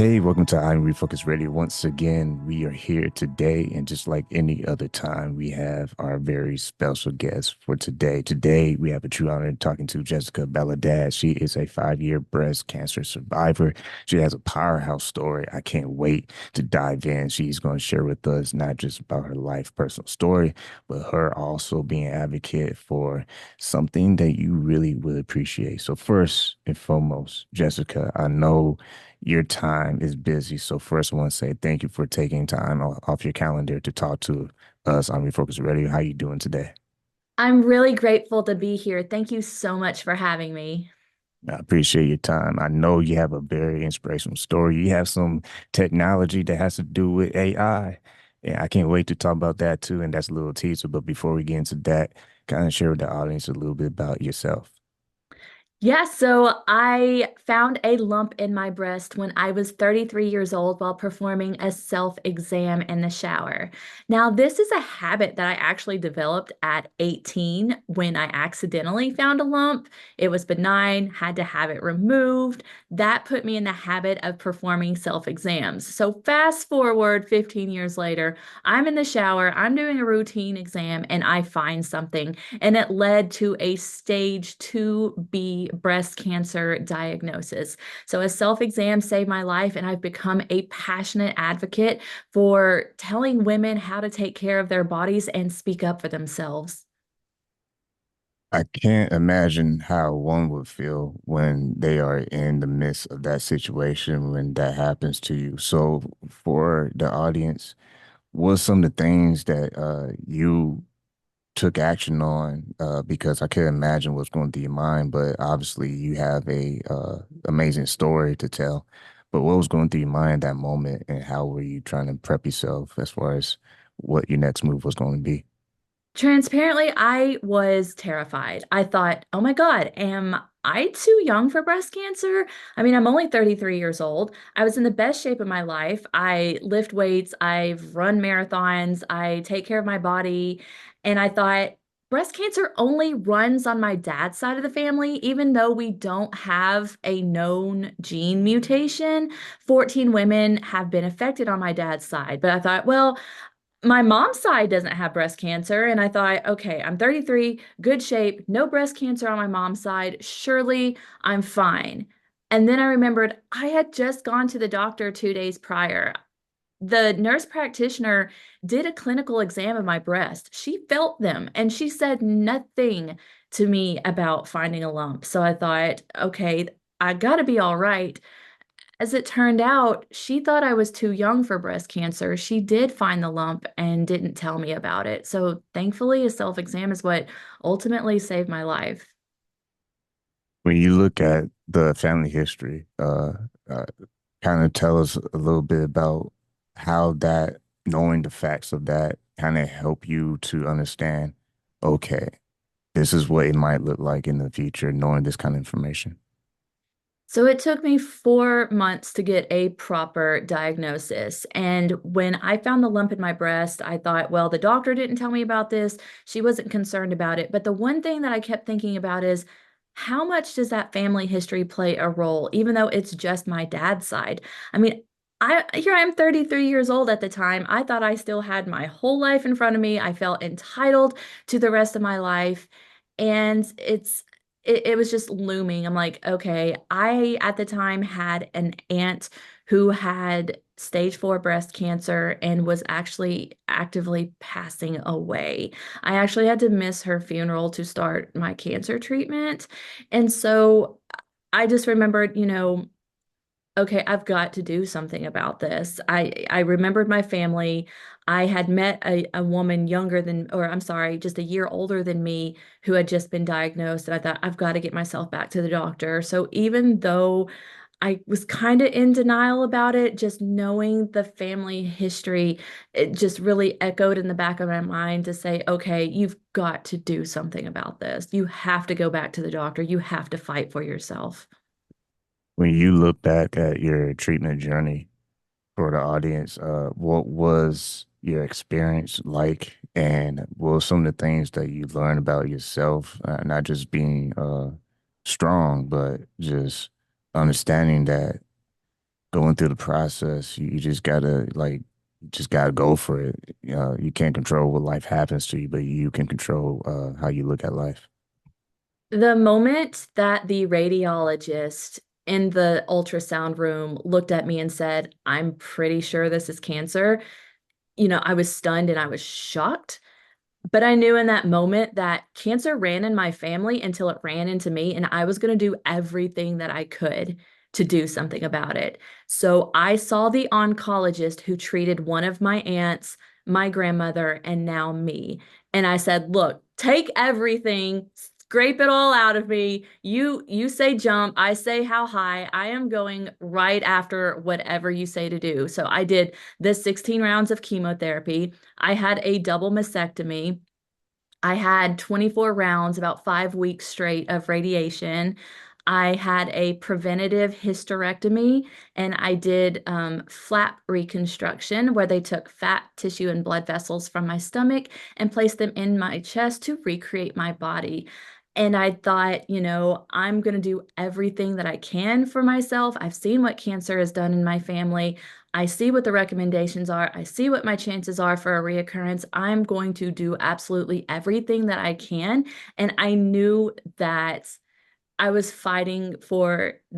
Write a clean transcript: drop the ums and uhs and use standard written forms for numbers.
Hey, welcome to I'm Refocus Radio. Once again, we are here today, and just like any other time, we have our very special guest for today. Today, we have a true honor talking to Jessica Baladad. She is a 5-year breast cancer survivor. She has a powerhouse story. I can't wait to dive in. She's going to share with us not just about her life, personal story, but her also being an advocate for something that you really will appreciate. So, first and foremost, Jessica, I know your time is busy. So first, I want to say thank you for taking time off your calendar to talk to us on Refocus Radio. How you doing today? I'm really grateful to be here. Thank you so much for having me. I appreciate your time. I know you have a very inspirational story. You have some technology that has to do with AI. And I can't wait to talk about that too. And that's a little teaser. But before we get into that, kind of share with the audience a little bit about yourself. Yeah, so I found a lump in my breast when I was 33 years old while performing a self-exam in the shower. Now, this is a habit that I actually developed at 18 when I accidentally found a lump. It was benign, had to have it removed. That put me in the habit of performing self-exams. So fast forward 15 years later, I'm in the shower, I'm doing a routine exam, and I find something, and it led to a stage 2B breast cancer diagnosis. So a self-exam saved my life, and I've become a passionate advocate for telling women how to take care of their bodies and speak up for themselves. I can't imagine how one would feel when they are in the midst of that situation when that happens to you. So, for the audience, what are some of the things that you took action on? Because I can't imagine what's going through your mind, but obviously you have a amazing story to tell. But what was going through your mind that moment, and how were you trying to prep yourself as far as what your next move was going to be? Transparently, I was terrified. I thought, oh my God, am I too young for breast cancer? I mean, I'm only 33 years old. I was in the best shape of my life. I lift weights, I've run marathons, I take care of my body. And I thought, breast cancer only runs on my dad's side of the family, even though we don't have a known gene mutation. 14 women have been affected on my dad's side. But I thought, well, my mom's side doesn't have breast cancer. And I thought, okay, I'm 33, good shape, no breast cancer on my mom's side. Surely I'm fine. And then I remembered I had just gone to the doctor 2 days prior. The nurse practitioner did a clinical exam of my breast. She felt them and she said nothing to me about finding a lump. So I thought, okay, I got to be all right. As it turned out, she thought I was too young for breast cancer. She did find the lump and didn't tell me about it. So thankfully, a self-exam is what ultimately saved my life. When you look at the family history, uh, kind of tell us a little bit about how that, knowing the facts of that, kind of help you to understand, okay, this is what it might look like in the future, knowing this kind of information. So it took me 4 months to get a proper diagnosis. And when I found the lump in my breast, I thought, well, the doctor didn't tell me about this. She wasn't concerned about it. But the one thing that I kept thinking about is how much does that family history play a role, even though it's just my dad's side? I mean, I am 33 years old at the time. I thought I still had my whole life in front of me. I felt entitled to the rest of my life. And it was just looming. I'm like, okay, I at the time had an aunt who had stage 4 breast cancer and was actually actively passing away. I actually had to miss her funeral to start my cancer treatment. And so I just remembered, okay, I've got to do something about this. I remembered my family. I had met a woman younger than, or I'm sorry, just a year older than me who had just been diagnosed. And I thought, I've got to get myself back to the doctor. So even though I was kind of in denial about it, just knowing the family history, it just really echoed in the back of my mind to say, okay, you've got to do something about this. You have to go back to the doctor. You have to fight for yourself. When you look back at your treatment journey for the audience, what was your experience like, and what were some of the things that you learned about yourself, not just being strong, but just understanding that going through the process. You just gotta you just gotta go for it. You can't control what life happens to you, but you can control how you look at life. The moment that the radiologist in the ultrasound room looked at me and said, I'm pretty sure this is cancer, I was stunned and I was shocked. But I knew in that moment that cancer ran in my family until it ran into me, and I was going to do everything that I could to do something about it. So I saw the oncologist who treated one of my aunts, my grandmother, and now me. And I said, "Look, take everything, scrape it all out of me. You say jump, I say how high. I am going right after whatever you say to do." So I did the 16 rounds of chemotherapy. I had a double mastectomy. I had 24 rounds, about 5 weeks straight of radiation. I had a preventative hysterectomy, and I did flap reconstruction where they took fat tissue and blood vessels from my stomach and placed them in my chest to recreate my body. And I thought, I'm going to do everything that I can for myself. I've seen what cancer has done in my family. I see what the recommendations are. I see what my chances are for a reoccurrence. I'm going to do absolutely everything that I can. And I knew that I was fighting for